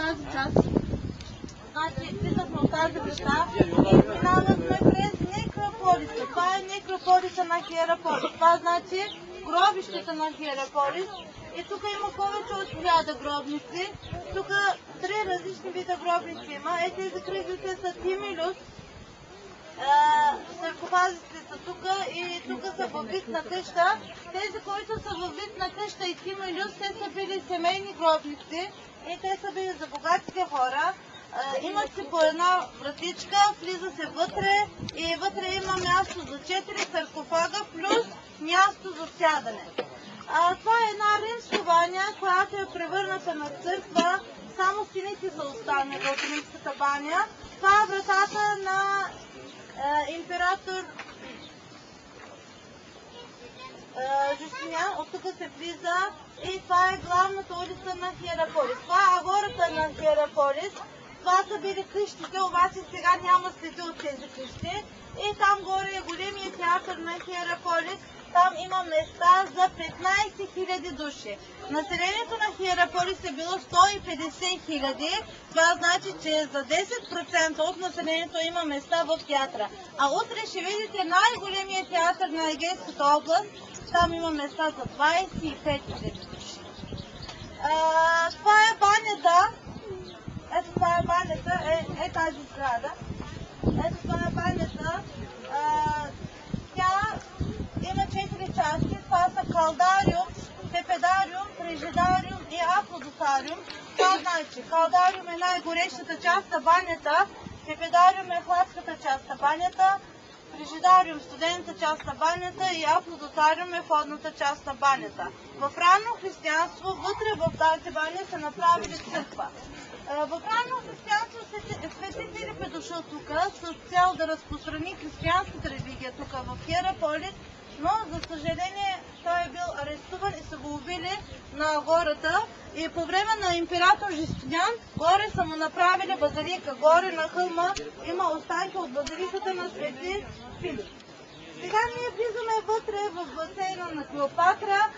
тази част. Значи, влизахме от тази врата и минавахме през некрополиса. Това е некрополиса на Хиераполис. Това значи гробището на Хиераполис. И тук има повече от 1000 гробници. Тук 3 различни вида гробници има. Тези кръглите са Тимилюс. Саркофазите са тук и тук са във вид на къща. Тези, които са във вид на къща и Тимилюс, те са били семейни гробници и те са били за богатите хора. Имат се по една вратичка, влиза се вътре и вътре има място за 4 саркофага плюс място за сядане. Това е една римска баня, която е превърната на църква. Само стените са останали от римската баня. Това е вратата на император Жустиниан. От тук се влиза и това е главната улица на Хиераполис. Това е агората на Хиераполис. Това са били къщите, обаче сега няма следи от тези къщи. И там горе е големия театър на Хиераполис. Там има места за 15 000 души. Населението на Хиераполис е било 150 000. Това значи, че за 10% от населението има места в театъра. А утре ще видите най-големия театър на Егейската област. Там има места за 25 000 души. Това е банята. Ето това е банята, е тази сграда. Ето това е банята. Тя има 4 части. Това са калдариум, пепедариум, фрижидариум и аплодотариум. Това значи, калдариум е най-горещата част на банята, пепедариум е хладката част на банята, фрижидариум студената част на банята и аплодотариум е хладната част на банята. В ранно християнство, вътре в тази баня са направили църква. В ранно християнство Свети Филип е дошъл тук с цел да разпространи християнската религия тук в Хиераполис, но за съжаление той е бил арестуван и са го убили на гората. И по време на император Жустиниан горе са му направили базилика. Горе на хълма има останки от базиликата на Свети Филип. Сега ние влизаме вътре в басейна на Клеопатра.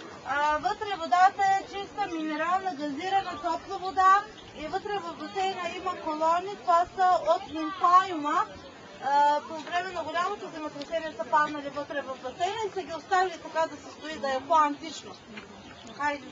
Вътре водата е чиста, минерална, газирана, топла вода. И вътре в басейна има колони. Това са от лимфаиума. По време на голямото земетресение са паднали вътре в басейна и са ги оставили така да се стои, да е по-антично. Хайде,